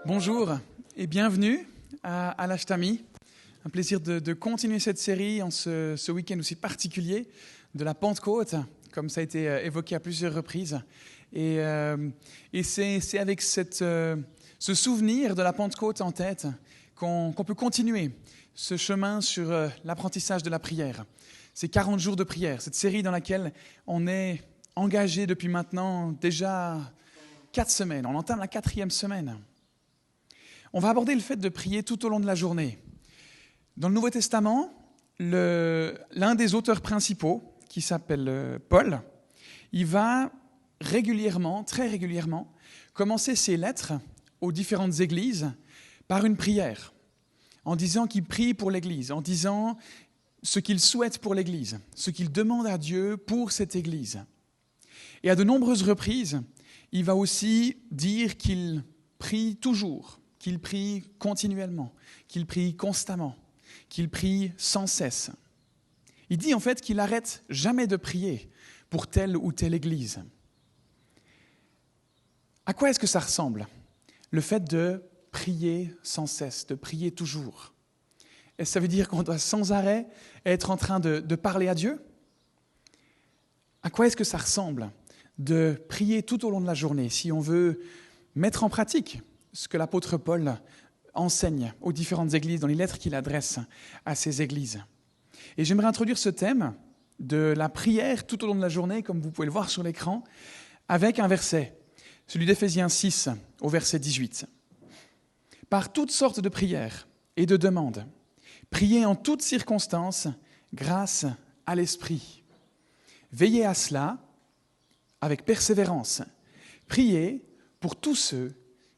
Bonjour et bienvenue à l'Ashtami. Un plaisir de continuer cette série en ce week-end aussi particulier de la Pentecôte, comme ça a été évoqué à plusieurs reprises. Et c'est avec ce souvenir de la Pentecôte en tête qu'on peut continuer ce chemin sur l'apprentissage de la prière. Ces 40 jours de prière, cette série dans laquelle on est engagé depuis maintenant déjà 4 semaines. On entame la 4e semaine. On va aborder le fait de prier tout au long de la journée. Dans le Nouveau Testament, l'un des auteurs principaux, qui s'appelle Paul, il va régulièrement, très régulièrement, commencer ses lettres aux différentes églises par une prière, en disant qu'il prie pour l'Église, en disant ce qu'il souhaite pour l'Église, ce qu'il demande à Dieu pour cette Église. Et à de nombreuses reprises, il va aussi dire qu'il prie toujours, qu'il prie continuellement, qu'il prie constamment, qu'il prie sans cesse. Il dit en fait qu'il n'arrête jamais de prier pour telle ou telle église. À quoi est-ce que ça ressemble, le fait de prier sans cesse, de prier toujours? Est-ce que ça veut dire qu'on doit sans arrêt être en train de parler à Dieu? À quoi est-ce que ça ressemble de prier tout au long de la journée si on veut mettre en pratique ce que l'apôtre Paul enseigne aux différentes églises dans les lettres qu'il adresse à ces églises. Et j'aimerais introduire ce thème de la prière tout au long de la journée, comme vous pouvez le voir sur l'écran, avec un verset, celui d'Éphésiens 6, au verset 18. « Par toutes sortes de prières et de demandes, priez en toutes circonstances, grâce à l'Esprit. Veillez à cela avec persévérance. Priez pour tous ceux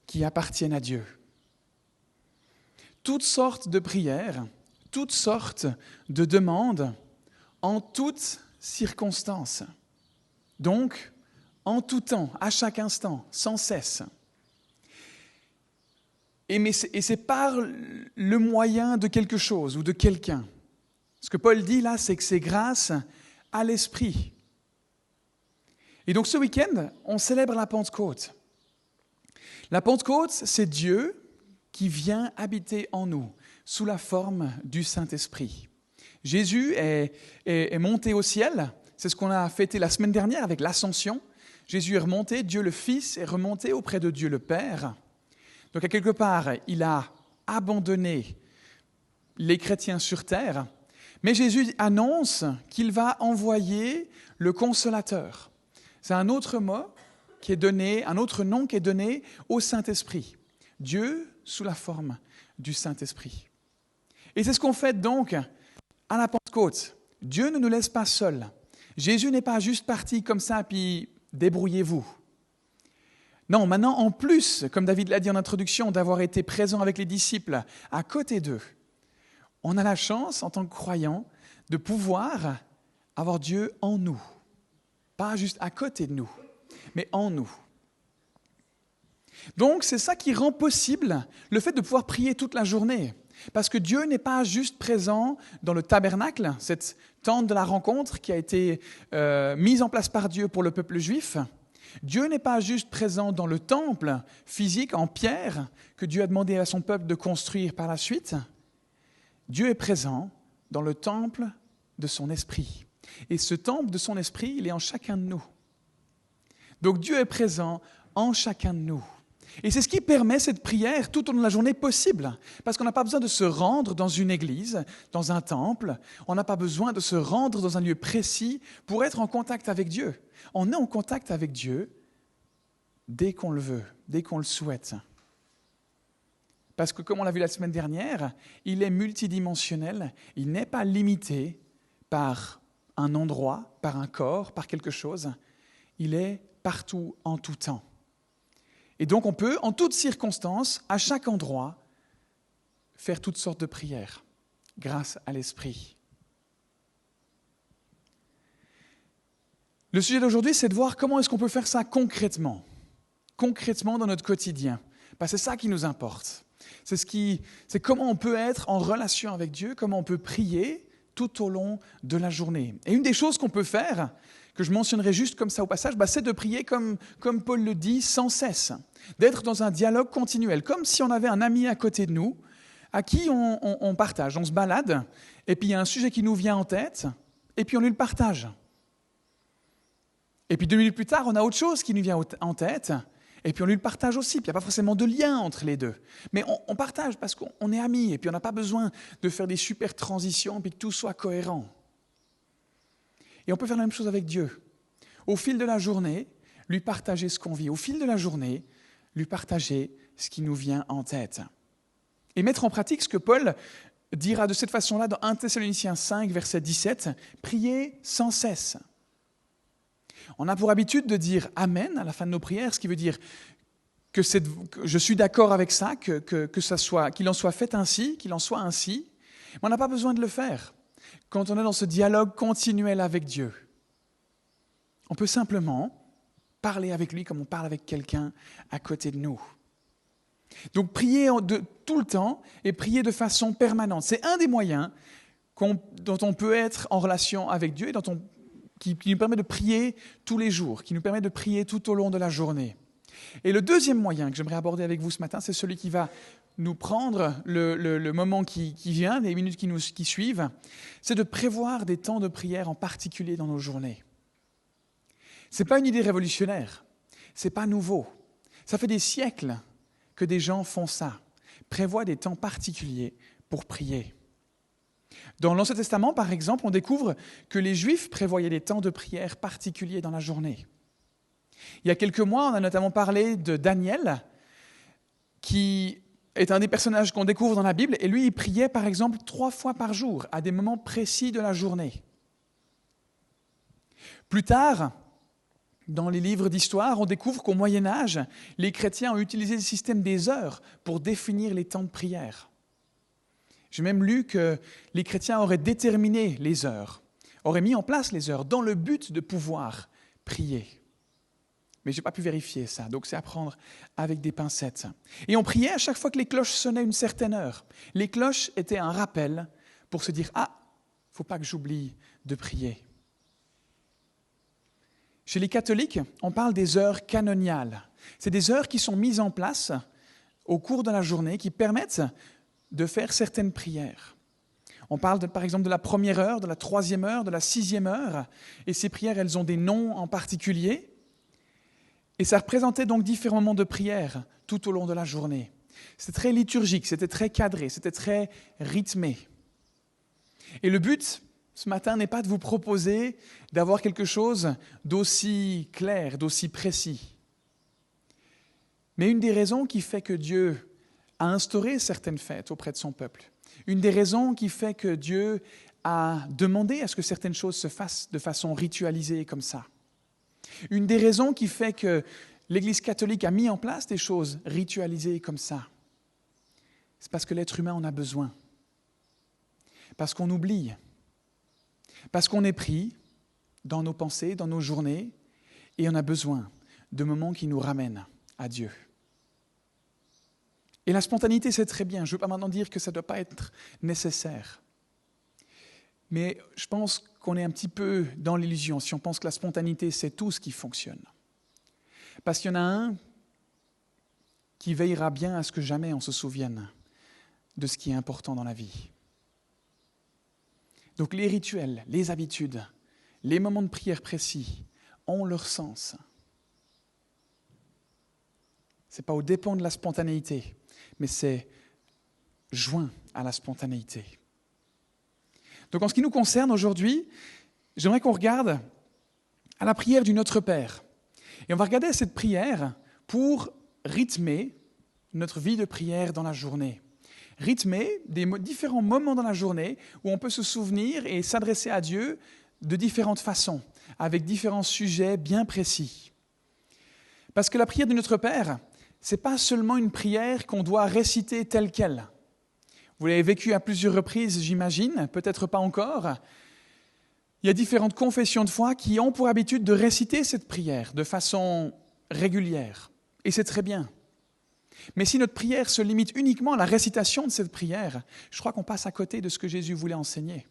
qui appartiennent à Dieu. » Toutes sortes de prières, toutes sortes de demandes, en toutes circonstances. Donc, en tout temps, à chaque instant, sans cesse. Et c'est par le moyen de quelque chose ou de quelqu'un. Ce que Paul dit là, c'est que c'est grâce à l'Esprit. Et donc ce week-end, on célèbre la Pentecôte. La Pentecôte, c'est Dieu qui vient habiter en nous, sous la forme du Saint-Esprit. Jésus est monté au ciel, c'est ce qu'on a fêté la semaine dernière avec l'Ascension. Jésus est remonté, Dieu le Fils est remonté auprès de Dieu le Père. Donc à quelque part, il a abandonné les chrétiens sur terre, mais Jésus annonce qu'il va envoyer le Consolateur. C'est un autre mot qui est donné, un autre nom qui est donné au Saint-Esprit. Dieu sous la forme du Saint-Esprit. Et c'est ce qu'on fait donc à la Pentecôte. Dieu ne nous laisse pas seuls. Jésus n'est pas juste parti comme ça, puis débrouillez-vous. Non, maintenant, en plus, comme David l'a dit en introduction, d'avoir été présent avec les disciples à côté d'eux, on a la chance, en tant que croyants, de pouvoir avoir Dieu en nous. Pas juste à côté de nous, mais en nous. Donc, c'est ça qui rend possible le fait de pouvoir prier toute la journée. Parce que Dieu n'est pas juste présent dans le tabernacle, cette tente de la rencontre qui a été mise en place par Dieu pour le peuple juif. Dieu n'est pas juste présent dans le temple physique en pierre que Dieu a demandé à son peuple de construire par la suite. Dieu est présent dans le temple de son esprit. Et ce temple de son esprit, il est en chacun de nous. Donc Dieu est présent en chacun de nous. Et c'est ce qui permet cette prière tout au long de la journée possible. Parce qu'on n'a pas besoin de se rendre dans une église, dans un temple. On n'a pas besoin de se rendre dans un lieu précis pour être en contact avec Dieu. On est en contact avec Dieu dès qu'on le veut, dès qu'on le souhaite. Parce que comme on l'a vu la semaine dernière, il est multidimensionnel. Il n'est pas limité par un endroit, par un corps, par quelque chose. Il est partout, en tout temps. Et donc on peut, en toutes circonstances, à chaque endroit, faire toutes sortes de prières, grâce à l'Esprit. Le sujet d'aujourd'hui, c'est de voir comment est-ce qu'on peut faire ça concrètement dans notre quotidien. Parce que c'est ça qui nous importe. C'est comment on peut être en relation avec Dieu, comment on peut prier tout au long de la journée. Et une des choses qu'on peut faire que je mentionnerai juste comme ça au passage, c'est de prier comme Paul le dit, sans cesse, d'être dans un dialogue continuel, comme si on avait un ami à côté de nous, à qui on partage, on se balade, et puis il y a un sujet qui nous vient en tête, et puis on lui le partage. Et puis 2 minutes plus tard, on a autre chose qui nous vient en tête, et puis on lui le partage aussi. Puis il n'y a pas forcément de lien entre les deux. Mais on partage parce qu'on est amis, et puis on n'a pas besoin de faire des super transitions, puis que tout soit cohérent. Et on peut faire la même chose avec Dieu. Au fil de la journée, lui partager ce qu'on vit. Au fil de la journée, lui partager ce qui nous vient en tête. Et mettre en pratique ce que Paul dira de cette façon-là dans 1 Thessaloniciens 5, verset 17, « Priez sans cesse ». On a pour habitude de dire « Amen » à la fin de nos prières, ce qui veut dire que je suis d'accord avec ça, qu'il en soit fait ainsi, qu'il en soit ainsi. Mais on n'a pas besoin de le faire quand on est dans ce dialogue continuel avec Dieu. On peut simplement parler avec lui comme on parle avec quelqu'un à côté de nous. Donc prier tout le temps et prier de façon permanente. C'est un des moyens dont on peut être en relation avec Dieu et qui nous permet de prier tous les jours, qui nous permet de prier tout au long de la journée. Et le deuxième moyen que j'aimerais aborder avec vous ce matin, c'est celui qui va nous prendre le moment qui vient, les minutes qui suivent, c'est de prévoir des temps de prière en particulier dans nos journées. Ce n'est pas une idée révolutionnaire, ce n'est pas nouveau. Ça fait des siècles que des gens font ça, prévoient des temps particuliers pour prier. Dans l'Ancien Testament, par exemple, on découvre que les Juifs prévoyaient des temps de prière particuliers dans la journée. Il y a quelques mois, on a notamment parlé de Daniel, qui est un des personnages qu'on découvre dans la Bible, et lui, il priait par exemple 3 fois par jour, à des moments précis de la journée. Plus tard, dans les livres d'histoire, on découvre qu'au Moyen-Âge, les chrétiens ont utilisé le système des heures pour définir les temps de prière. J'ai même lu que les chrétiens auraient déterminé les heures, auraient mis en place les heures dans le but de pouvoir prier. Mais je n'ai pas pu vérifier ça, donc c'est à prendre avec des pincettes. Et on priait à chaque fois que les cloches sonnaient une certaine heure. Les cloches étaient un rappel pour se dire « Ah, il ne faut pas que j'oublie de prier ». Chez les catholiques, on parle des heures canoniales. C'est des heures qui sont mises en place au cours de la journée qui permettent de faire certaines prières. On parle par exemple de la première heure, de la 3e heure, de la 6e heure, et ces prières, elles ont des noms en particulier. Et ça représentait donc différents moments de prière tout au long de la journée. C'était très liturgique, c'était très cadré, c'était très rythmé. Et le but, ce matin, n'est pas de vous proposer d'avoir quelque chose d'aussi clair, d'aussi précis. Mais une des raisons qui fait que Dieu a instauré certaines fêtes auprès de son peuple, une des raisons qui fait que Dieu a demandé à ce que certaines choses se fassent de façon ritualisée comme ça, une des raisons qui fait que l'Église catholique a mis en place des choses ritualisées comme ça, c'est parce que l'être humain en a besoin. Parce qu'on oublie. Parce qu'on est pris dans nos pensées, dans nos journées, et on a besoin de moments qui nous ramènent à Dieu. Et la spontanéité, c'est très bien. Je ne veux pas maintenant dire que ça ne doit pas être nécessaire. Mais je pense qu'on est un petit peu dans l'illusion si on pense que la spontanéité, c'est tout ce qui fonctionne. Parce qu'il y en a un qui veillera bien à ce que jamais on se souvienne de ce qui est important dans la vie. Donc les rituels, les habitudes, les moments de prière précis ont leur sens. Ce n'est pas au dépend de la spontanéité, mais c'est joint à la spontanéité. Donc en ce qui nous concerne aujourd'hui, j'aimerais qu'on regarde à la prière du Notre Père. Et on va regarder cette prière pour rythmer notre vie de prière dans la journée. Rythmer des différents moments dans la journée où on peut se souvenir et s'adresser à Dieu de différentes façons, avec différents sujets bien précis. Parce que la prière du Notre Père, ce n'est pas seulement une prière qu'on doit réciter telle qu'elle. Vous l'avez vécu à plusieurs reprises, j'imagine, peut-être pas encore. Il y a différentes confessions de foi qui ont pour habitude de réciter cette prière de façon régulière. Et c'est très bien. Mais si notre prière se limite uniquement à la récitation de cette prière, je crois qu'on passe à côté de ce que Jésus voulait enseigner.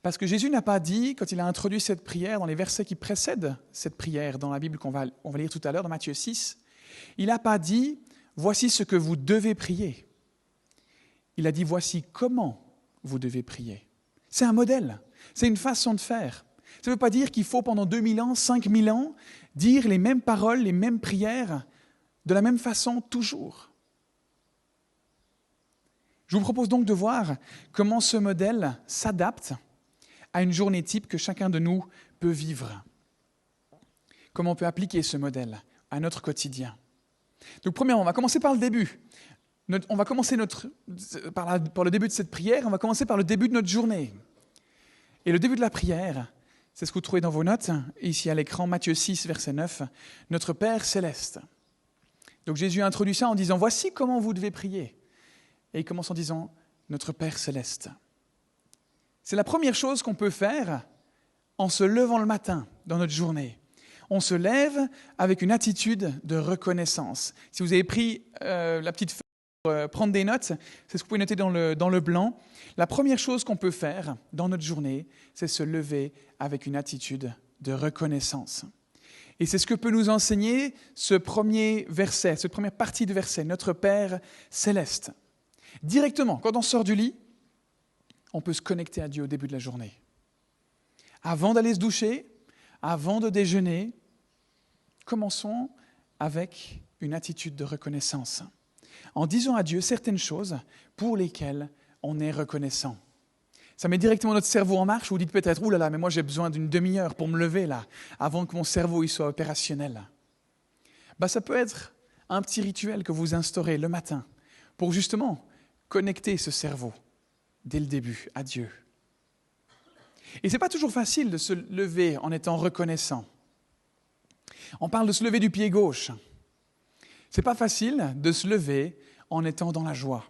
Parce que Jésus n'a pas dit, quand il a introduit cette prière, dans les versets qui précèdent cette prière dans la Bible qu'on va lire tout à l'heure, dans Matthieu 6, il n'a pas dit « Voici ce que vous devez prier ». Il a dit « Voici comment vous devez prier ». C'est un modèle, c'est une façon de faire. Ça ne veut pas dire qu'il faut pendant 2000 ans, 5000 ans, dire les mêmes paroles, les mêmes prières, de la même façon toujours. Je vous propose donc de voir comment ce modèle s'adapte à une journée type que chacun de nous peut vivre. Comment on peut appliquer ce modèle à notre quotidien. Donc premièrement, on va commencer par le début. On va commencer par le début de cette prière, on va commencer par le début de notre journée. Et le début de la prière, c'est ce que vous trouvez dans vos notes, ici à l'écran, Matthieu 6, verset 9, « Notre Père céleste ». Donc Jésus a introduit ça en disant « Voici comment vous devez prier ». Et il commence en disant « Notre Père céleste ». C'est la première chose qu'on peut faire en se levant le matin dans notre journée. On se lève avec une attitude de reconnaissance. Si vous avez pris la petite feuille pour prendre des notes, c'est ce que vous pouvez noter dans le blanc. La première chose qu'on peut faire dans notre journée, c'est se lever avec une attitude de reconnaissance. Et c'est ce que peut nous enseigner ce premier verset, cette première partie du verset, Notre Père céleste. Directement, quand on sort du lit, on peut se connecter à Dieu au début de la journée. Avant d'aller se doucher, avant de déjeuner, commençons avec une attitude de reconnaissance, en disant à Dieu certaines choses pour lesquelles on est reconnaissant. Ça met directement notre cerveau en marche. Vous dites peut-être, « Ouh là là, mais moi j'ai besoin d'une demi-heure pour me lever là, avant que mon cerveau il soit opérationnel. » Ça peut être un petit rituel que vous instaurez le matin pour justement connecter ce cerveau dès le début à Dieu. Et ce n'est pas toujours facile de se lever en étant reconnaissant. On parle de se lever du pied gauche. Ce n'est pas facile de se lever en étant dans la joie.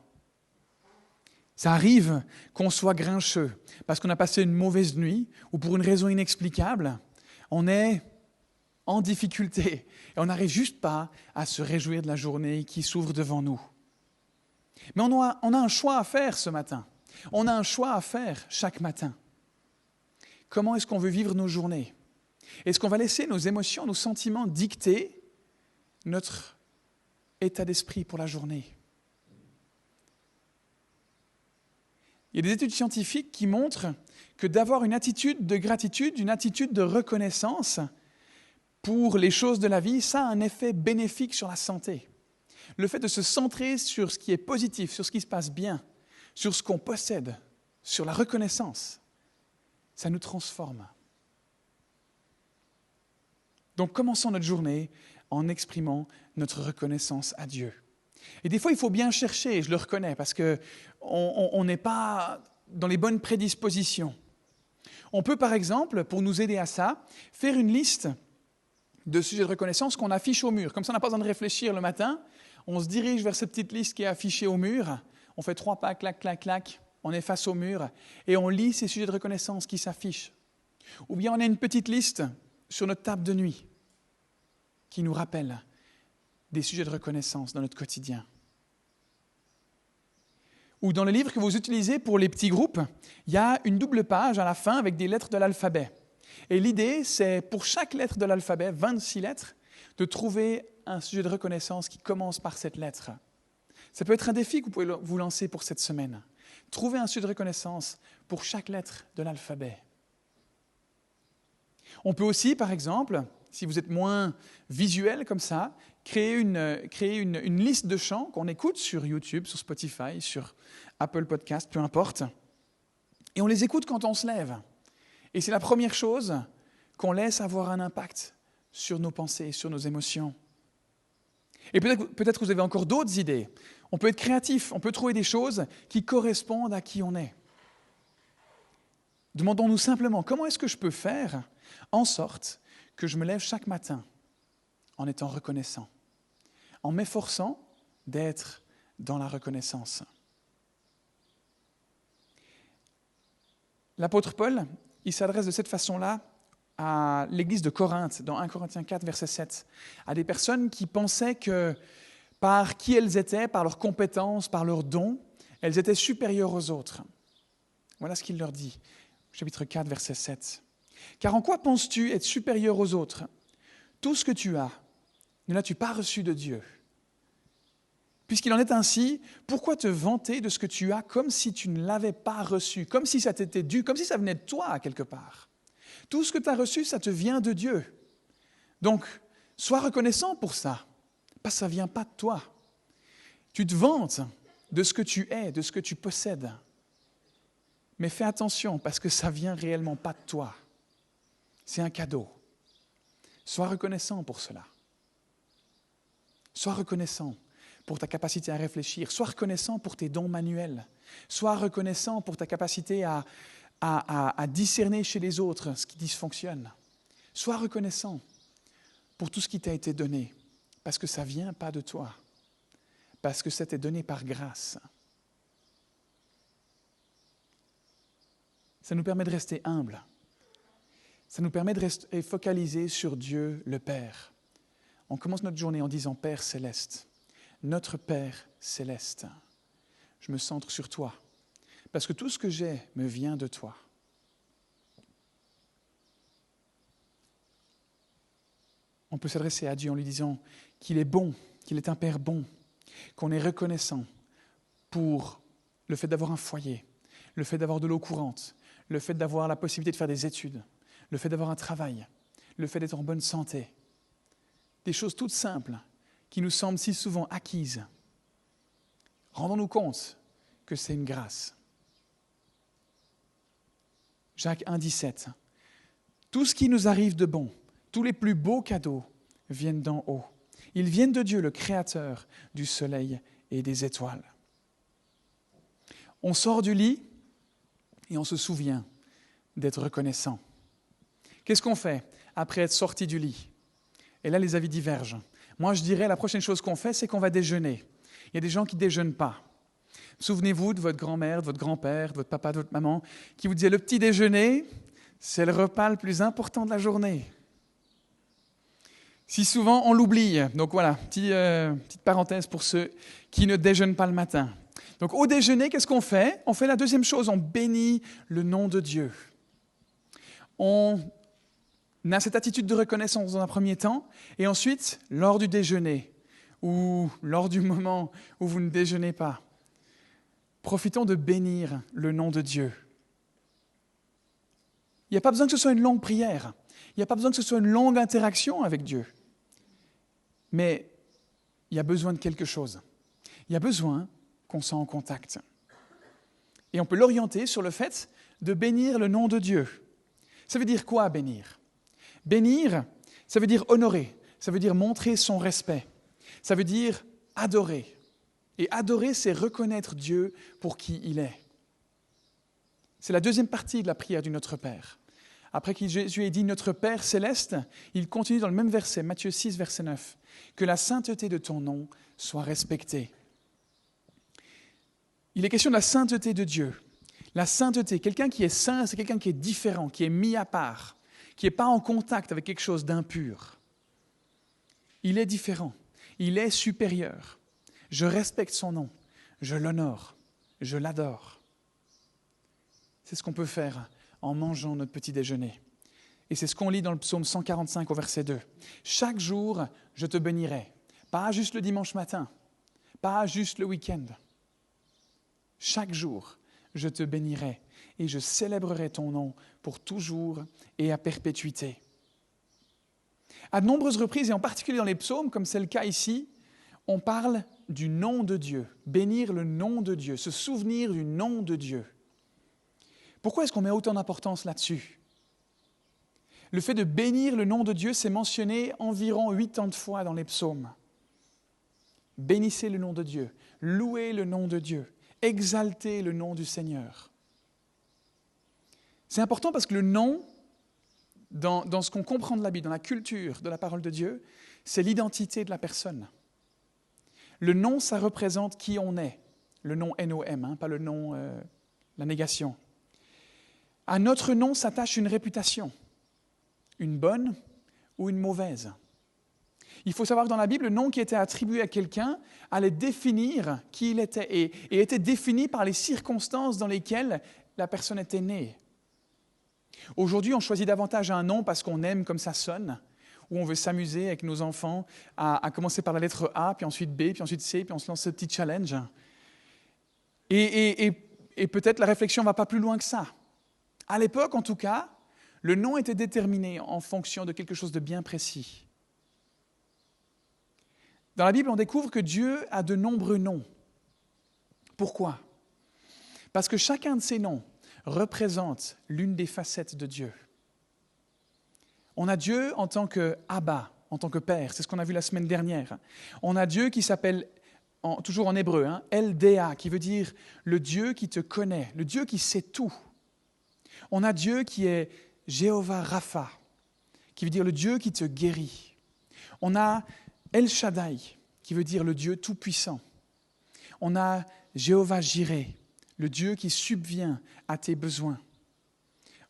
Ça arrive qu'on soit grincheux parce qu'on a passé une mauvaise nuit ou pour une raison inexplicable, on est en difficulté et on n'arrive juste pas à se réjouir de la journée qui s'ouvre devant nous. Mais on a un choix à faire ce matin. On a un choix à faire chaque matin. Comment est-ce qu'on veut vivre nos journées? Est-ce qu'on va laisser nos émotions, nos sentiments dicter notre état d'esprit pour la journée? Il y a des études scientifiques qui montrent que d'avoir une attitude de gratitude, une attitude de reconnaissance pour les choses de la vie, ça a un effet bénéfique sur la santé. Le fait de se centrer sur ce qui est positif, sur ce qui se passe bien, sur ce qu'on possède, sur la reconnaissance, ça nous transforme. Donc commençons notre journée en exprimant notre reconnaissance à Dieu. Et des fois, il faut bien chercher, je le reconnais, parce qu'on n'est pas dans les bonnes prédispositions. On peut, par exemple, pour nous aider à ça, faire une liste de sujets de reconnaissance qu'on affiche au mur. Comme ça, on n'a pas besoin de réfléchir le matin. On se dirige vers cette petite liste qui est affichée au mur. On fait 3 pas, clac, clac, clac. On est face au mur et on lit ces sujets de reconnaissance qui s'affichent. Ou bien on a une petite liste sur notre table de nuit qui nous rappelle des sujets de reconnaissance dans notre quotidien. Ou dans le livre que vous utilisez pour les petits groupes, il y a une double page à la fin avec des lettres de l'alphabet. Et l'idée, c'est pour chaque lettre de l'alphabet, 26 lettres, de trouver un sujet de reconnaissance qui commence par cette lettre. Ça peut être un défi que vous pouvez vous lancer pour cette semaine. Trouver un sujet de reconnaissance pour chaque lettre de l'alphabet. On peut aussi, par exemple, si vous êtes moins visuel comme ça, créer une liste de chants qu'on écoute sur YouTube, sur Spotify, sur Apple Podcast, peu importe. Et on les écoute quand on se lève. Et c'est la première chose qu'on laisse avoir un impact sur nos pensées, sur nos émotions. Et peut-être que vous avez encore d'autres idées. On peut être créatif, on peut trouver des choses qui correspondent à qui on est. Demandons-nous simplement, comment est-ce que je peux faire en sorte que je me lève chaque matin en étant reconnaissant, en m'efforçant d'être dans la reconnaissance. L'apôtre Paul, il s'adresse de cette façon-là à l'église de Corinthe, dans 1 Corinthiens 4, verset 7, à des personnes qui pensaient que par qui elles étaient, par leurs compétences, par leurs dons, elles étaient supérieures aux autres. Voilà ce qu'il leur dit. chapitre 4, verset 7. « Car en quoi penses-tu être supérieur aux autres ? Tout ce que tu as, ne l'as-tu pas reçu de Dieu ? Puisqu'il en est ainsi, pourquoi te vanter de ce que tu as comme si tu ne l'avais pas reçu, comme si ça t'était dû, comme si ça venait de toi quelque part ? Tout ce que tu as reçu, ça te vient de Dieu. Donc, sois reconnaissant pour ça, parce que ça ne vient pas de toi. Tu te vantes de ce que tu es, de ce que tu possèdes. Mais fais attention, parce que ça ne vient réellement pas de toi. C'est un cadeau. Sois reconnaissant pour cela. Sois reconnaissant pour ta capacité à réfléchir. Sois reconnaissant pour tes dons manuels. Sois reconnaissant pour ta capacité à discerner chez les autres ce qui dysfonctionne. Sois reconnaissant pour tout ce qui t'a été donné, parce que ça ne vient pas de toi, parce que ça t'est donné par grâce. Ça nous permet de rester humbles. Ça nous permet de rester focalisés sur Dieu le Père. On commence notre journée en disant « Père céleste ». Notre Père céleste, je me centre sur toi, parce que tout ce que j'ai me vient de toi. On peut s'adresser à Dieu en lui disant qu'il est bon, qu'il est un Père bon, qu'on est reconnaissant pour le fait d'avoir un foyer, le fait d'avoir de l'eau courante, le fait d'avoir la possibilité de faire des études, le fait d'avoir un travail, le fait d'être en bonne santé. Des choses toutes simples qui nous semblent si souvent acquises. Rendons-nous compte que c'est une grâce. Jacques 1,17. Tout ce qui nous arrive de bon, tous les plus beaux cadeaux viennent d'en haut. Ils viennent de Dieu, le Créateur du soleil et des étoiles. On sort du lit et on se souvient d'être reconnaissant. Qu'est-ce qu'on fait après être sorti du lit ? Et là, les avis divergent. Moi, je dirais la prochaine chose qu'on fait, c'est qu'on va déjeuner. Il y a des gens qui ne déjeunent pas. Souvenez-vous de votre grand-mère, de votre grand-père, de votre papa, de votre maman, qui vous disait le petit déjeuner, c'est le repas le plus important de la journée. Si souvent, on l'oublie. Donc voilà, petite parenthèse pour ceux qui ne déjeunent pas le matin. Donc au déjeuner, qu'est-ce qu'on fait ? On fait la deuxième chose, on bénit le nom de Dieu. On a cette attitude de reconnaissance dans un premier temps, et ensuite, lors du déjeuner, ou lors du moment où vous ne déjeunez pas, profitons de bénir le nom de Dieu. Il n'y a pas besoin que ce soit une longue prière, il n'y a pas besoin que ce soit une longue interaction avec Dieu, mais il y a besoin de quelque chose. Il y a besoin qu'on soit en contact. Et on peut l'orienter sur le fait de bénir le nom de Dieu. Ça veut dire quoi, bénir ? Bénir, ça veut dire honorer, ça veut dire montrer son respect, ça veut dire adorer. Et adorer, c'est reconnaître Dieu pour qui il est. C'est la deuxième partie de la prière du Notre Père. Après que Jésus ait dit « Notre Père céleste », il continue dans le même verset, Matthieu 6, verset 9, « Que la sainteté de ton nom soit respectée ». Il est question de la sainteté de Dieu. La sainteté, quelqu'un qui est saint, c'est quelqu'un qui est différent, qui est mis à part, qui n'est pas en contact avec quelque chose d'impur. Il est différent, il est supérieur. Je respecte son nom, je l'honore, je l'adore. C'est ce qu'on peut faire en mangeant notre petit déjeuner. Et c'est ce qu'on lit dans le psaume 145 au verset 2. « Chaque jour, je te bénirai. » Pas juste le dimanche matin, pas juste le week-end. Chaque jour, je te bénirai et je célébrerai ton nom pour toujours et à perpétuité. À de nombreuses reprises, et en particulier dans les psaumes, comme c'est le cas ici, on parle du nom de Dieu, bénir le nom de Dieu, se souvenir du nom de Dieu. Pourquoi est-ce qu'on met autant d'importance là-dessus ? Le fait de bénir le nom de Dieu, c'est mentionné environ 80 fois dans les psaumes. Bénissez le nom de Dieu, louez le nom de Dieu, exaltez le nom du Seigneur. C'est important parce que le nom, dans ce qu'on comprend de la Bible, dans la culture de la parole de Dieu, c'est l'identité de la personne. Le nom, ça représente qui on est. Le nom N-O-M, pas le nom, la négation. À notre nom s'attache une réputation, une bonne ou une mauvaise. Il faut savoir que dans la Bible, le nom qui était attribué à quelqu'un allait définir qui il était et était défini par les circonstances dans lesquelles la personne était née. Aujourd'hui, on choisit davantage un nom parce qu'on aime comme ça sonne, ou on veut s'amuser avec nos enfants à commencer par la lettre A, puis ensuite B, puis ensuite C, puis on se lance ce petit challenge. Et peut-être la réflexion ne va pas plus loin que ça. À l'époque, en tout cas, le nom était déterminé en fonction de quelque chose de bien précis. Dans la Bible, on découvre que Dieu a de nombreux noms. Pourquoi ? Parce que chacun de ces noms représente l'une des facettes de Dieu. On a Dieu en tant que Abba, en tant que Père, c'est ce qu'on a vu la semaine dernière. On a Dieu qui s'appelle, toujours en hébreu, LDA, qui veut dire le Dieu qui te connaît, le Dieu qui sait tout. On a Dieu qui est Jéhovah Rapha, qui veut dire le Dieu qui te guérit. On a El Shaddai, qui veut dire le Dieu tout-puissant. On a Jéhovah Jireh, le Dieu qui subvient à tes besoins.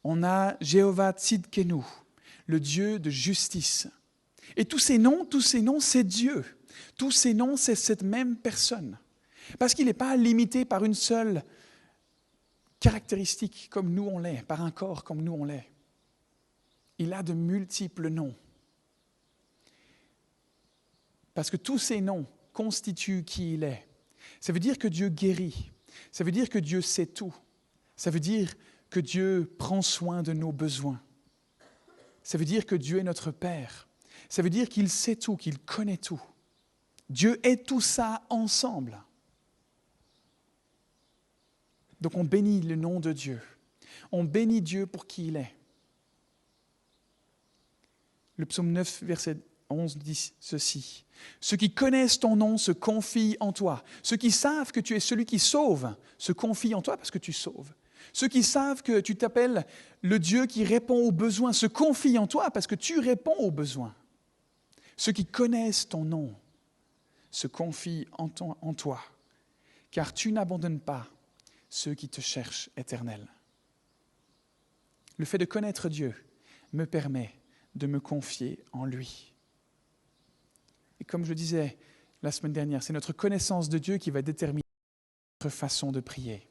On a Jéhovah Tzidkenu, le Dieu de justice. Et tous ces noms, c'est Dieu. Tous ces noms, c'est cette même personne. Parce qu'il n'est pas limité par une seule caractéristique comme nous on l'est, par un corps comme nous on l'est. Il a de multiples noms. Parce que tous ces noms constituent qui il est. Ça veut dire que Dieu guérit. Ça veut dire que Dieu sait tout. Ça veut dire que Dieu prend soin de nos besoins. Ça veut dire que Dieu est notre Père. Ça veut dire qu'il sait tout, qu'il connaît tout. Dieu est tout ça ensemble. Donc on bénit le nom de Dieu. On bénit Dieu pour qui il est. Le psaume 9, verset 11 dit ceci. Ceux qui connaissent ton nom se confient en toi. Ceux qui savent que tu es celui qui sauve se confient en toi parce que tu sauves. Ceux qui savent que tu t'appelles le Dieu qui répond aux besoins se confient en toi parce que tu réponds aux besoins. Ceux qui connaissent ton nom se confient en toi, car tu n'abandonnes pas ceux qui te cherchent, Éternel. Le fait de connaître Dieu me permet de me confier en lui. Et comme je disais la semaine dernière, c'est notre connaissance de Dieu qui va déterminer notre façon de prier.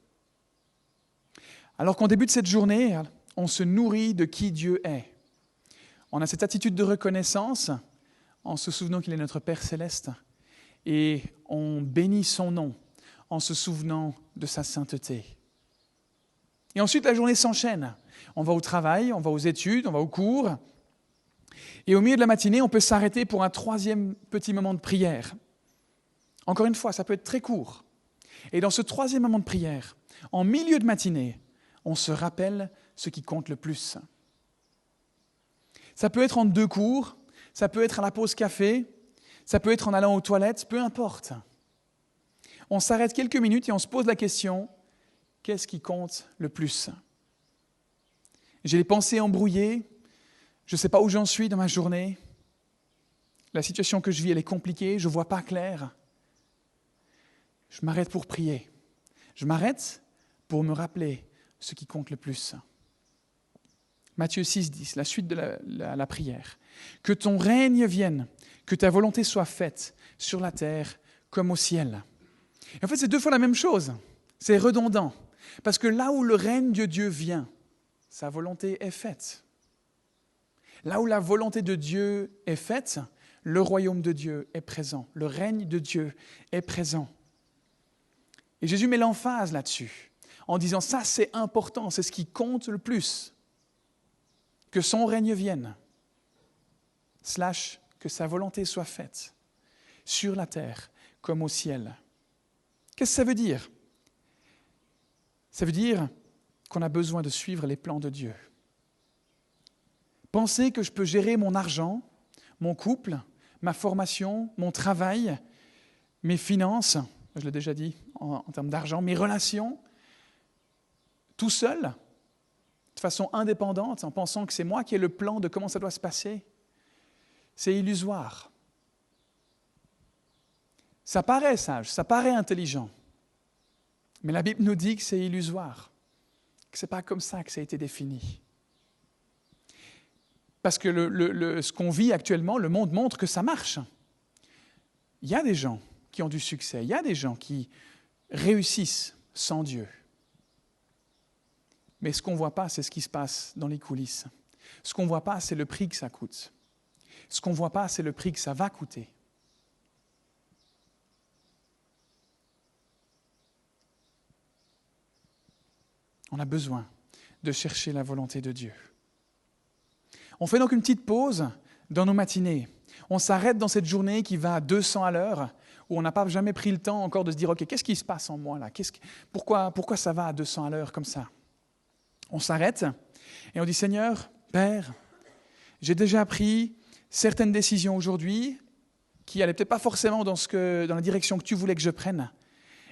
Alors qu'en début de cette journée, on se nourrit de qui Dieu est. On a cette attitude de reconnaissance en se souvenant qu'il est notre Père céleste et on bénit son nom en se souvenant de sa sainteté. Et ensuite, la journée s'enchaîne. On va au travail, on va aux études, on va aux cours. Et au milieu de la matinée, on peut s'arrêter pour un troisième petit moment de prière. Encore une fois, ça peut être très court. Et dans ce troisième moment de prière, en milieu de matinée, on se rappelle ce qui compte le plus. Ça peut être en 2 cours, ça peut être à la pause café, ça peut être en allant aux toilettes, peu importe. On s'arrête quelques minutes et on se pose la question, qu'est-ce qui compte le plus ? J'ai les pensées embrouillées, je ne sais pas où j'en suis dans ma journée, la situation que je vis, elle est compliquée, je ne vois pas clair. Je m'arrête pour prier. Je m'arrête pour me rappeler ce qui compte le plus. Matthieu 6, 10, la suite de la prière. Que ton règne vienne, que ta volonté soit faite sur la terre comme au ciel. Et en fait, c'est 2 fois la même chose. C'est redondant. Parce que là où le règne de Dieu vient, sa volonté est faite. Là où la volonté de Dieu est faite, le royaume de Dieu est présent. Le règne de Dieu est présent. Et Jésus met l'emphase là-dessus, en disant ça c'est important, c'est ce qui compte le plus. Que son règne vienne, / que sa volonté soit faite, sur la terre comme au ciel. Qu'est-ce que ça veut dire ? Ça veut dire qu'on a besoin de suivre les plans de Dieu. Penser que je peux gérer mon argent, mon couple, ma formation, mon travail, mes finances, je l'ai déjà dit en termes d'argent, mes relations, tout seul, de façon indépendante, en pensant que c'est moi qui ai le plan de comment ça doit se passer, c'est illusoire. Ça paraît sage, ça paraît intelligent, mais la Bible nous dit que c'est illusoire, que ce n'est pas comme ça que ça a été défini. Parce que ce qu'on vit actuellement, le monde montre que ça marche. Il y a des gens qui ont du succès, il y a des gens qui réussissent sans Dieu. Mais ce qu'on ne voit pas, c'est ce qui se passe dans les coulisses. Ce qu'on ne voit pas, c'est le prix que ça coûte. Ce qu'on ne voit pas, c'est le prix que ça va coûter. On a besoin de chercher la volonté de Dieu. On fait donc une petite pause dans nos matinées. On s'arrête dans cette journée qui va à 200 à l'heure, où on n'a pas jamais pris le temps encore de se dire « Ok, qu'est-ce qui se passe en moi là ? Pourquoi ça va à 200 à l'heure comme ça ?» On s'arrête et on dit « Seigneur, Père, j'ai déjà pris certaines décisions aujourd'hui qui n'allaient peut-être pas forcément dans la direction que tu voulais que je prenne.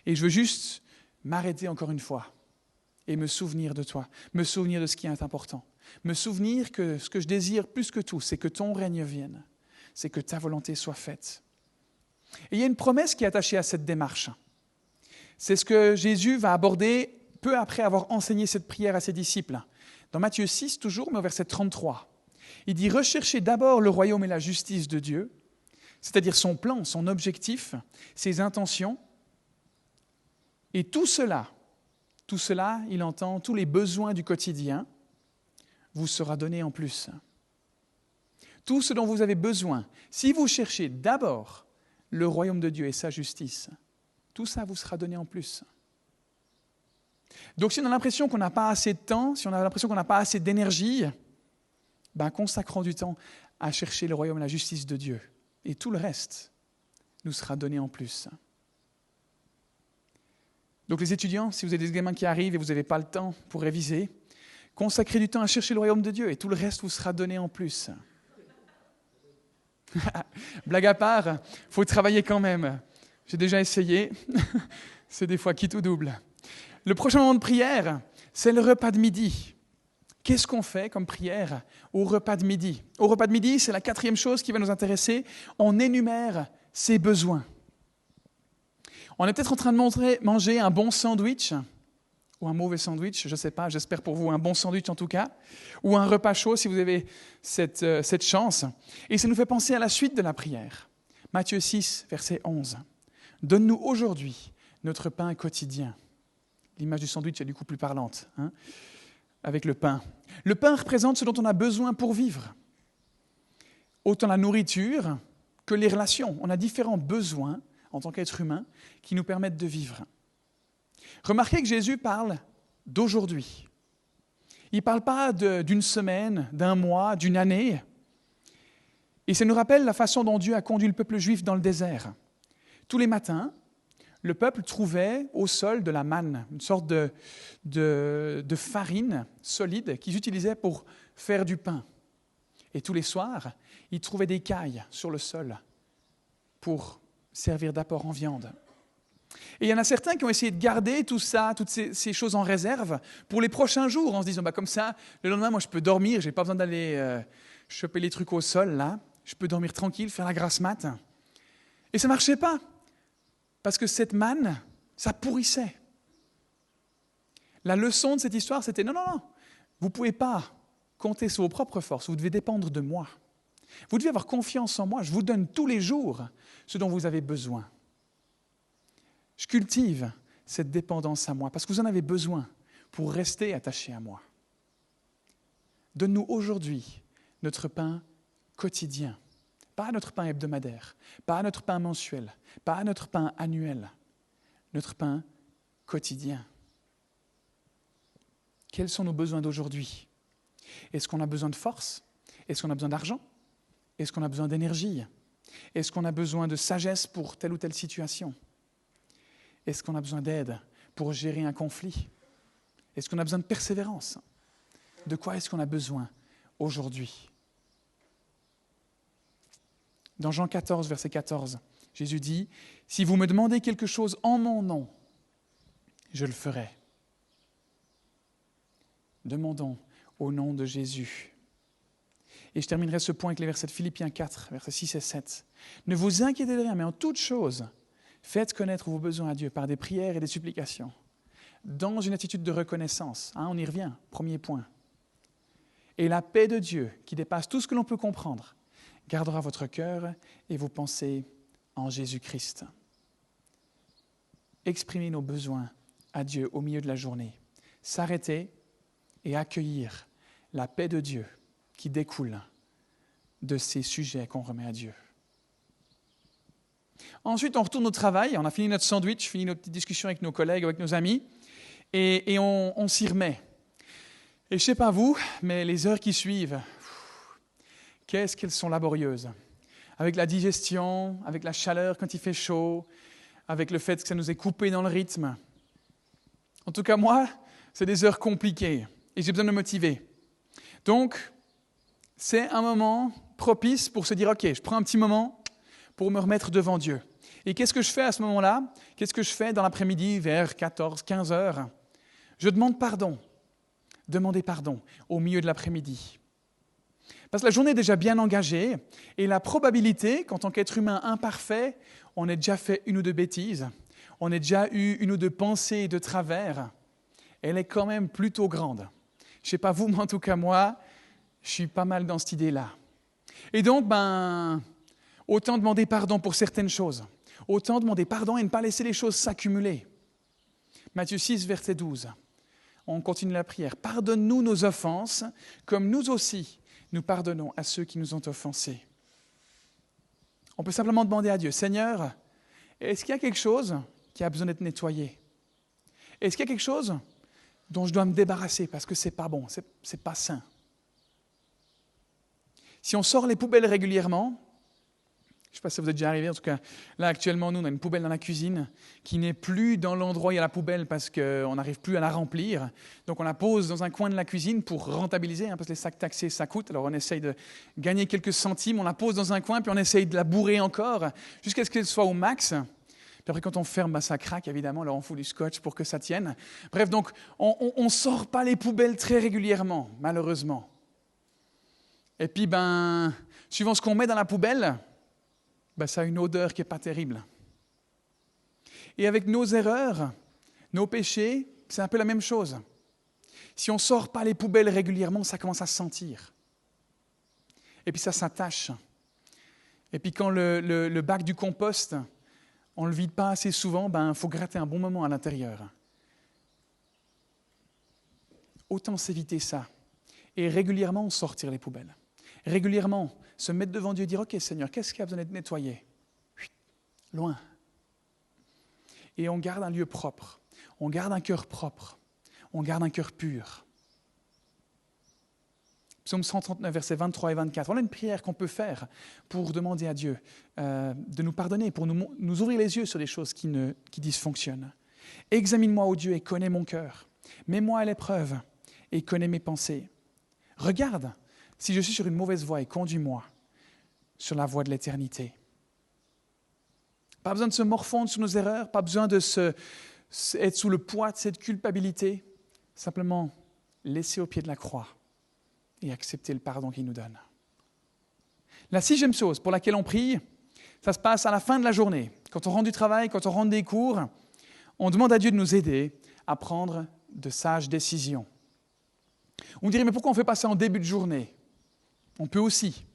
Et je veux juste m'arrêter encore une fois et me souvenir de toi, me souvenir de ce qui est important. Me souvenir que ce que je désire plus que tout, c'est que ton règne vienne, c'est que ta volonté soit faite. » Et il y a une promesse qui est attachée à cette démarche. C'est ce que Jésus va aborder peu après avoir enseigné cette prière à ses disciples. Dans Matthieu 6, toujours, mais au verset 33. Il dit « Recherchez d'abord le royaume et la justice de Dieu, c'est-à-dire son plan, son objectif, ses intentions, et tout cela, il entend, tous les besoins du quotidien, vous sera donné en plus. Tout ce dont vous avez besoin, si vous cherchez d'abord le royaume de Dieu et sa justice, tout ça vous sera donné en plus. » Donc si on a l'impression qu'on n'a pas assez de temps, si on a l'impression qu'on n'a pas assez d'énergie, consacrons du temps à chercher le royaume et la justice de Dieu. Et tout le reste nous sera donné en plus. Donc les étudiants, si vous avez des gamins qui arrivent et vous n'avez pas le temps pour réviser, consacrez du temps à chercher le royaume de Dieu et tout le reste vous sera donné en plus. Blague à part, il faut travailler quand même. J'ai déjà essayé, c'est des fois quitte ou double. Le prochain moment de prière, c'est le repas de midi. Qu'est-ce qu'on fait comme prière au repas de midi ? Au repas de midi, c'est la 4e chose qui va nous intéresser. On énumère ses besoins. On est peut-être en train de manger un bon sandwich, ou un mauvais sandwich, je ne sais pas, j'espère pour vous un bon sandwich en tout cas, ou un repas chaud si vous avez cette chance. Et ça nous fait penser à la suite de la prière. Matthieu 6, verset 11. « Donne-nous aujourd'hui notre pain quotidien. » L'image du sandwich est du coup plus parlante, avec le pain. Le pain représente ce dont on a besoin pour vivre. Autant la nourriture que les relations. On a différents besoins en tant qu'être humain qui nous permettent de vivre. Remarquez que Jésus parle d'aujourd'hui. Il ne parle pas d'une semaine, d'un mois, d'une année. Et ça nous rappelle la façon dont Dieu a conduit le peuple juif dans le désert. Tous les matins, le peuple trouvait au sol de la manne, une sorte de farine solide qu'ils utilisaient pour faire du pain. Et tous les soirs, ils trouvaient des cailles sur le sol pour servir d'apport en viande. Et il y en a certains qui ont essayé de garder tout ça, toutes ces choses en réserve pour les prochains jours, en se disant comme ça, le lendemain, moi je peux dormir, je n'ai pas besoin d'aller choper les trucs au sol, là, je peux dormir tranquille, faire la grasse mat. Et ça ne marchait pas. Parce que cette manne, ça pourrissait. La leçon de cette histoire, c'était non, vous ne pouvez pas compter sur vos propres forces, vous devez dépendre de moi. Vous devez avoir confiance en moi, je vous donne tous les jours ce dont vous avez besoin. Je cultive cette dépendance à moi, parce que vous en avez besoin pour rester attaché à moi. Donne-nous aujourd'hui notre pain quotidien. Pas notre pain hebdomadaire, pas notre pain mensuel, pas notre pain annuel, notre pain quotidien. Quels sont nos besoins d'aujourd'hui ? Est-ce qu'on a besoin de force ? Est-ce qu'on a besoin d'argent ? Est-ce qu'on a besoin d'énergie ? Est-ce qu'on a besoin de sagesse pour telle ou telle situation ? Est-ce qu'on a besoin d'aide pour gérer un conflit ? Est-ce qu'on a besoin de persévérance ? De quoi est-ce qu'on a besoin aujourd'hui ? Dans Jean 14, verset 14, Jésus dit « Si vous me demandez quelque chose en mon nom, je le ferai. » Demandons au nom de Jésus. Et je terminerai ce point avec les versets de Philippiens 4, versets 6 et 7. « Ne vous inquiétez de rien, mais en toute chose, faites connaître vos besoins à Dieu par des prières et des supplications, dans une attitude de reconnaissance. » On y revient, premier point. « Et la paix de Dieu, qui dépasse tout ce que l'on peut comprendre, gardera votre cœur et vos pensées en Jésus-Christ. » Exprimer nos besoins à Dieu au milieu de la journée. S'arrêter et accueillir la paix de Dieu qui découle de ces sujets qu'on remet à Dieu. Ensuite, on retourne au travail, on a fini notre sandwich, fini notre petite discussion avec nos collègues, avec nos amis, et on s'y remet. Et je ne sais pas vous, mais les heures qui suivent, qu'est-ce qu'elles sont laborieuses. Avec la digestion, avec la chaleur quand il fait chaud, avec le fait que ça nous est coupé dans le rythme. En tout cas, moi, c'est des heures compliquées et j'ai besoin de me motiver. Donc, c'est un moment propice pour se dire « Ok, je prends un petit moment pour me remettre devant Dieu. » Et qu'est-ce que je fais à ce moment-là? Qu'est-ce que je fais dans l'après-midi vers 14, 15 heures? Je demande pardon. Demander pardon au milieu de l'après-midi. Parce que la journée est déjà bien engagée et la probabilité qu'en tant qu'être humain imparfait, on ait déjà fait une ou deux bêtises, on ait déjà eu une ou deux pensées de travers, elle est quand même plutôt grande. Je ne sais pas vous, mais en tout cas moi, je suis pas mal dans cette idée-là. Et donc, autant demander pardon pour certaines choses, autant demander pardon et ne pas laisser les choses s'accumuler. Matthieu 6, verset 12. On continue la prière. Pardonne-nous nos offenses, comme nous aussi, nous pardonnons à ceux qui nous ont offensés. On peut simplement demander à Dieu, Seigneur, est-ce qu'il y a quelque chose qui a besoin d'être nettoyé? Est-ce qu'il y a quelque chose dont je dois me débarrasser parce que c'est pas bon, c'est pas sain? Si on sort les poubelles régulièrement, je ne sais pas si ça vous est déjà arrivé, en tout cas, là actuellement, nous, on a une poubelle dans la cuisine qui n'est plus dans l'endroit où il y a la poubelle parce qu'on n'arrive plus à la remplir. Donc on la pose dans un coin de la cuisine pour rentabiliser, parce que les sacs taxés, ça coûte. Alors on essaye de gagner quelques centimes, on la pose dans un coin, puis on essaye de la bourrer encore jusqu'à ce qu'elle soit au max. Puis après, quand on ferme, ça craque, évidemment, alors on fout du scotch pour que ça tienne. Bref, donc on ne sort pas les poubelles très régulièrement, malheureusement. Et puis, suivant ce qu'on met dans la poubelle, ça a une odeur qui n'est pas terrible. Et avec nos erreurs, nos péchés, c'est un peu la même chose. Si on ne sort pas les poubelles régulièrement, ça commence à se sentir. Et puis ça s'attache. Et puis quand le bac du compost, on ne le vide pas assez souvent, il faut gratter un bon moment à l'intérieur. Autant s'éviter ça. Et régulièrement sortir les poubelles. Régulièrement se mettre devant Dieu et dire « Ok Seigneur, qu'est-ce qui a besoin d'être nettoyé ?» Loin. Et on garde un lieu propre. On garde un cœur propre. On garde un cœur pur. Psaume 139, versets 23 et 24. Voilà une prière qu'on peut faire pour demander à Dieu de nous pardonner, pour nous ouvrir les yeux sur des choses qui dysfonctionnent. Examine-moi, ô Dieu, et connais mon cœur. Mets-moi à l'épreuve et connais mes pensées. Regarde si je suis sur une mauvaise voie et conduis-moi sur la voie de l'éternité. Pas besoin de se morfondre sur nos erreurs, pas besoin de être sous le poids de cette culpabilité. Simplement laisser au pied de la croix et accepter le pardon qu'il nous donne. La 6e chose pour laquelle on prie, ça se passe à la fin de la journée. Quand on rentre du travail, quand on rentre des cours, on demande à Dieu de nous aider à prendre de sages décisions. On dirait, mais pourquoi on ne fait pas ça en début de journée? On peut aussi.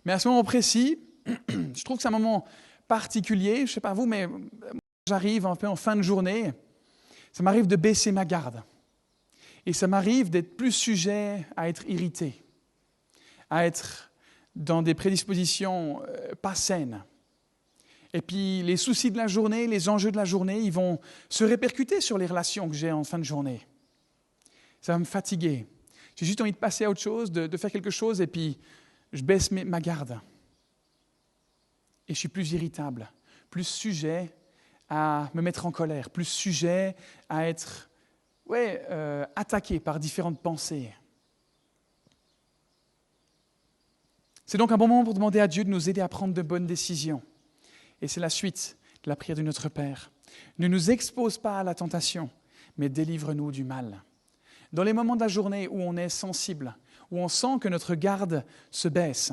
Mais à ce moment précis, je trouve que c'est un moment particulier. Je ne sais pas vous, mais j'arrive un peu en fin de journée. Ça m'arrive de baisser ma garde. Et ça m'arrive d'être plus sujet à être irrité, à être dans des prédispositions pas saines. Et puis les soucis de la journée, les enjeux de la journée, ils vont se répercuter sur les relations que j'ai en fin de journée. Ça va me fatiguer. J'ai juste envie de passer à autre chose, de faire quelque chose, et puis je baisse ma garde. Et je suis plus irritable, plus sujet à me mettre en colère, plus sujet à être attaqué par différentes pensées. C'est donc un bon moment pour demander à Dieu de nous aider à prendre de bonnes décisions. Et c'est la suite de la prière de notre Père. Ne nous expose pas à la tentation, mais délivre-nous du mal. Dans les moments de la journée où on est sensible, où on sent que notre garde se baisse,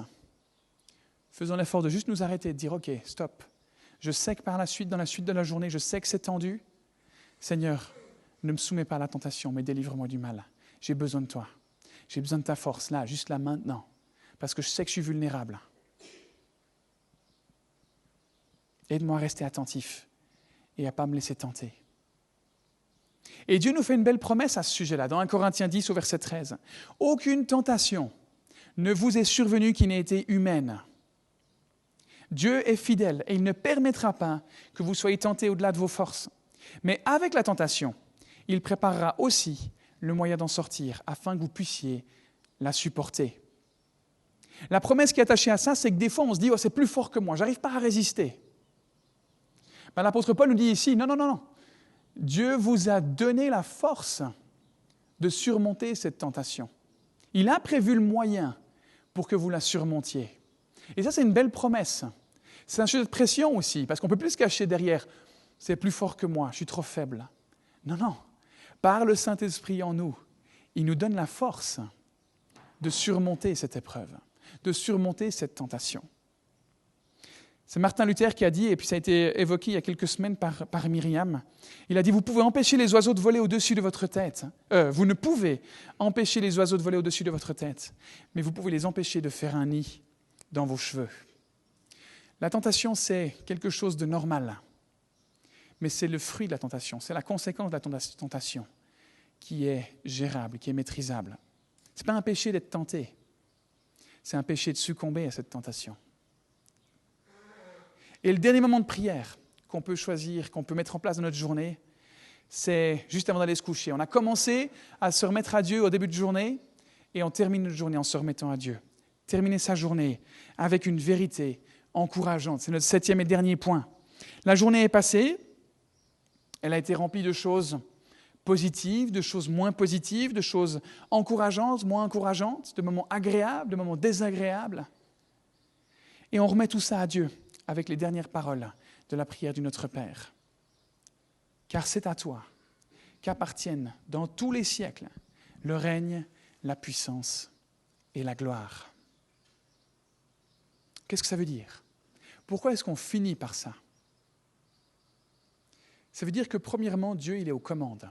faisons l'effort de juste nous arrêter et de dire « Ok, stop. Je sais que par la suite, dans la suite de la journée, je sais que c'est tendu. Seigneur, ne me soumets pas à la tentation, mais délivre-moi du mal. J'ai besoin de toi. J'ai besoin de ta force, là, juste là, maintenant. Parce que je sais que je suis vulnérable. Aide-moi à rester attentif et à ne pas me laisser tenter. » Et Dieu nous fait une belle promesse à ce sujet-là, dans 1 Corinthiens 10 au verset 13. « Aucune tentation ne vous est survenue qui n'ait été humaine. Dieu est fidèle et il ne permettra pas que vous soyez tentés au-delà de vos forces. Mais avec la tentation, il préparera aussi le moyen d'en sortir afin que vous puissiez la supporter. » La promesse qui est attachée à ça, c'est que des fois on se dit « c'est plus fort que moi, je n'arrive pas à résister ». L'apôtre Paul nous dit ici « non. Dieu vous a donné la force de surmonter cette tentation. Il a prévu le moyen pour que vous la surmontiez. » Et ça, c'est une belle promesse. C'est un sujet de pression aussi, parce qu'on ne peut plus se cacher derrière « c'est plus fort que moi, je suis trop faible ». Non. Par le Saint-Esprit en nous, il nous donne la force de surmonter cette épreuve, de surmonter cette tentation. C'est Martin Luther qui a dit, et puis ça a été évoqué il y a quelques semaines par Myriam, il a dit « Vous pouvez empêcher les oiseaux de voler au-dessus de votre tête. Vous ne pouvez empêcher les oiseaux de voler au-dessus de votre tête, mais vous pouvez les empêcher de faire un nid dans vos cheveux. » La tentation, c'est quelque chose de normal, mais c'est le fruit de la tentation, c'est la conséquence de la tentation qui est gérable, qui est maîtrisable. Ce n'est pas un péché d'être tenté, c'est un péché de succomber à cette tentation. Et le dernier moment de prière qu'on peut choisir, qu'on peut mettre en place dans notre journée, c'est juste avant d'aller se coucher. On a commencé à se remettre à Dieu au début de journée et on termine notre journée en se remettant à Dieu. Terminer sa journée avec une vérité encourageante. C'est notre 7e et dernier point. La journée est passée, elle a été remplie de choses positives, de choses moins positives, de choses encourageantes, moins encourageantes, de moments agréables, de moments désagréables. Et on remet tout ça à Dieu avec les dernières paroles de la prière du Notre Père. Car c'est à toi qu'appartiennent dans tous les siècles le règne, la puissance et la gloire. Qu'est-ce que ça veut dire? Pourquoi est-ce qu'on finit par ça? Ça veut dire que premièrement, Dieu, il est aux commandes.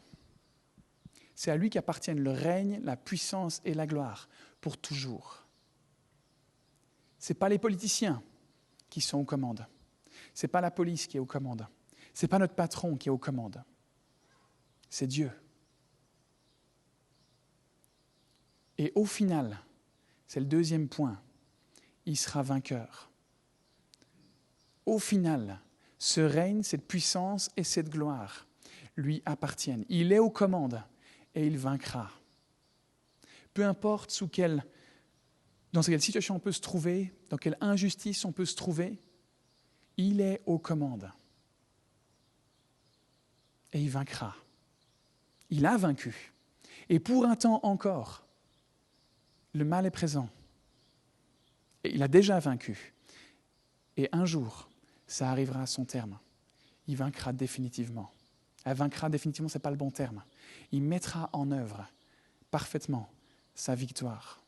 C'est à lui qu'appartiennent le règne, la puissance et la gloire pour toujours. Ce n'est pas les politiciens qui sont aux commandes. Ce n'est pas la police qui est aux commandes. Ce n'est pas notre patron qui est aux commandes. C'est Dieu. Et au final, c'est le deuxième point, il sera vainqueur. Au final, ce règne, cette puissance et cette gloire lui appartiennent. Il est aux commandes et il vaincra. Peu importe dans quelle situation on peut se trouver, dans quelle injustice on peut se trouver, il est aux commandes. Et il vaincra. Il a vaincu. Et pour un temps encore, le mal est présent. Et il a déjà vaincu. Et un jour, ça arrivera à son terme. Il vaincra définitivement. Elle vaincra définitivement, ce n'est pas le bon terme. Il mettra en œuvre parfaitement sa victoire.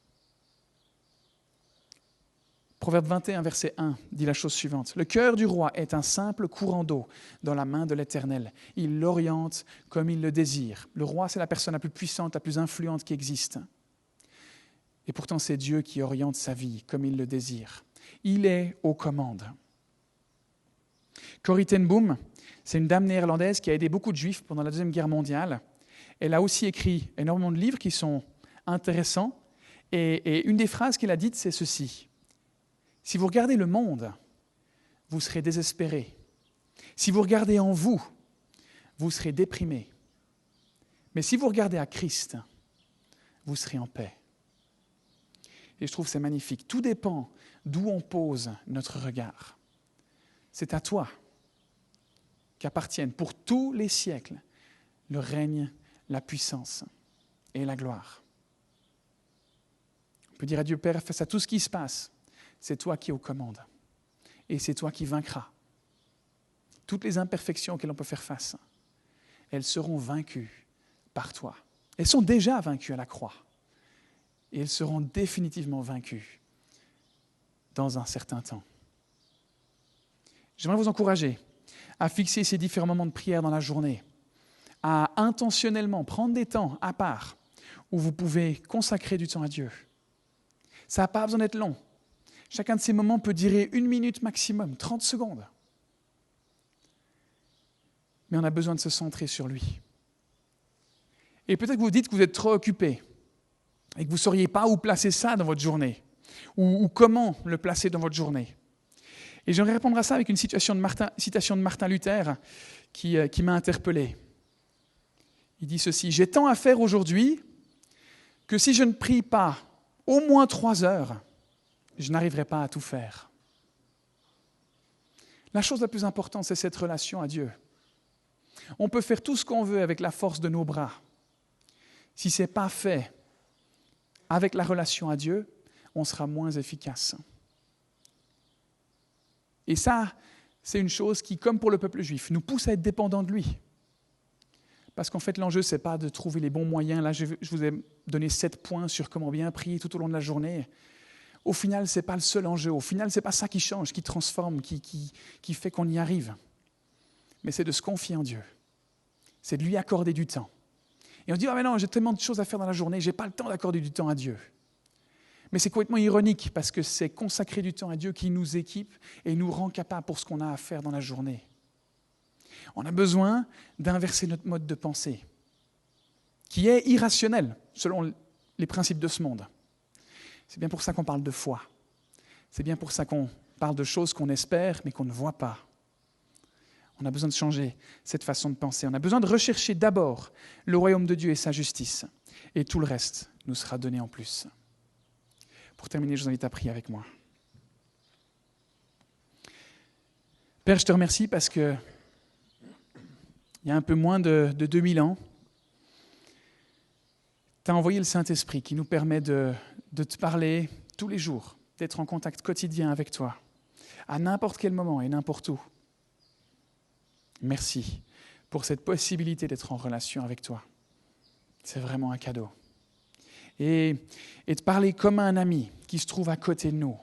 Proverbe 21, verset 1, dit la chose suivante. « Le cœur du roi est un simple courant d'eau dans la main de l'Éternel. Il l'oriente comme il le désire. » Le roi, c'est la personne la plus puissante, la plus influente qui existe. Et pourtant, c'est Dieu qui oriente sa vie comme il le désire. Il est aux commandes. Corrie ten Boom, c'est une dame néerlandaise qui a aidé beaucoup de Juifs pendant la Deuxième Guerre mondiale. Elle a aussi écrit énormément de livres qui sont intéressants. Et une des phrases qu'elle a dites, c'est ceci. Si vous regardez le monde, vous serez désespéré. Si vous regardez en vous, vous serez déprimé. Mais si vous regardez à Christ, vous serez en paix. Et je trouve que c'est magnifique. Tout dépend d'où on pose notre regard. C'est à toi qu'appartiennent pour tous les siècles le règne, la puissance et la gloire. On peut dire à Dieu Père, face à tout ce qui se passe, c'est toi qui es aux commandes. Et c'est toi qui vaincras. Toutes les imperfections auxquelles on peut faire face, elles seront vaincues par toi. Elles sont déjà vaincues à la croix. Et elles seront définitivement vaincues dans un certain temps. J'aimerais vous encourager à fixer ces différents moments de prière dans la journée, à intentionnellement prendre des temps à part où vous pouvez consacrer du temps à Dieu. Ça n'a pas besoin d'être long. Chacun de ces moments peut durer 1 minute maximum, 30 secondes. Mais on a besoin de se centrer sur lui. Et peut-être que vous dites que vous êtes trop occupé et que vous ne sauriez pas où placer ça dans votre journée ou comment le placer dans votre journée. Et j'aimerais répondre à ça avec une citation de Martin Luther qui m'a interpellé. Il dit ceci: « J'ai tant à faire aujourd'hui que si je ne prie pas au moins 3 heures, je n'arriverai pas à tout faire. » La chose la plus importante, c'est cette relation à Dieu. On peut faire tout ce qu'on veut avec la force de nos bras. Si ce n'est pas fait avec la relation à Dieu, on sera moins efficace. Et ça, c'est une chose qui, comme pour le peuple juif, nous pousse à être dépendants de lui. Parce qu'en fait, l'enjeu, ce n'est pas de trouver les bons moyens. Là, je vous ai donné 7 points sur comment bien prier tout au long de la journée. Au final, ce n'est pas le seul enjeu. Au final, ce n'est pas ça qui change, qui transforme, qui fait qu'on y arrive. Mais c'est de se confier en Dieu. C'est de lui accorder du temps. Et on dit, ah mais non, j'ai tellement de choses à faire dans la journée, je n'ai pas le temps d'accorder du temps à Dieu. Mais c'est complètement ironique parce que c'est consacrer du temps à Dieu qui nous équipe et nous rend capables pour ce qu'on a à faire dans la journée. On a besoin d'inverser notre mode de pensée, qui est irrationnel selon les principes de ce monde. C'est bien pour ça qu'on parle de foi. C'est bien pour ça qu'on parle de choses qu'on espère mais qu'on ne voit pas. On a besoin de changer cette façon de penser. On a besoin de rechercher d'abord le royaume de Dieu et sa justice. Et tout le reste nous sera donné en plus. Pour terminer, je vous invite à prier avec moi. Père, je te remercie parce que il y a un peu moins de 2000 ans, tu as envoyé le Saint-Esprit qui nous permet de te parler tous les jours, d'être en contact quotidien avec toi, à n'importe quel moment et n'importe où. Merci pour cette possibilité d'être en relation avec toi. C'est vraiment un cadeau. Et de parler comme un ami qui se trouve à côté de nous.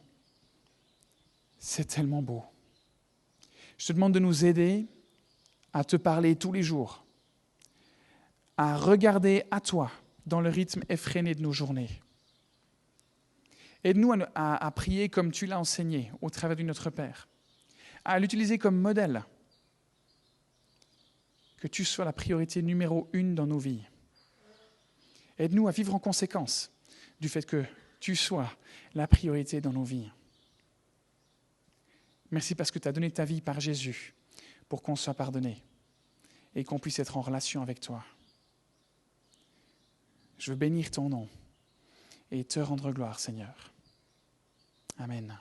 C'est tellement beau. Je te demande de nous aider à te parler tous les jours, à regarder à toi dans le rythme effréné de nos journées. Aide-nous à prier comme tu l'as enseigné au travers du Notre Père, à l'utiliser comme modèle. Que tu sois la priorité numéro 1 dans nos vies. Aide-nous à vivre en conséquence du fait que tu sois la priorité dans nos vies. Merci parce que tu as donné ta vie par Jésus pour qu'on soit pardonné et qu'on puisse être en relation avec toi. Je veux bénir ton nom et te rendre gloire, Seigneur. Amen.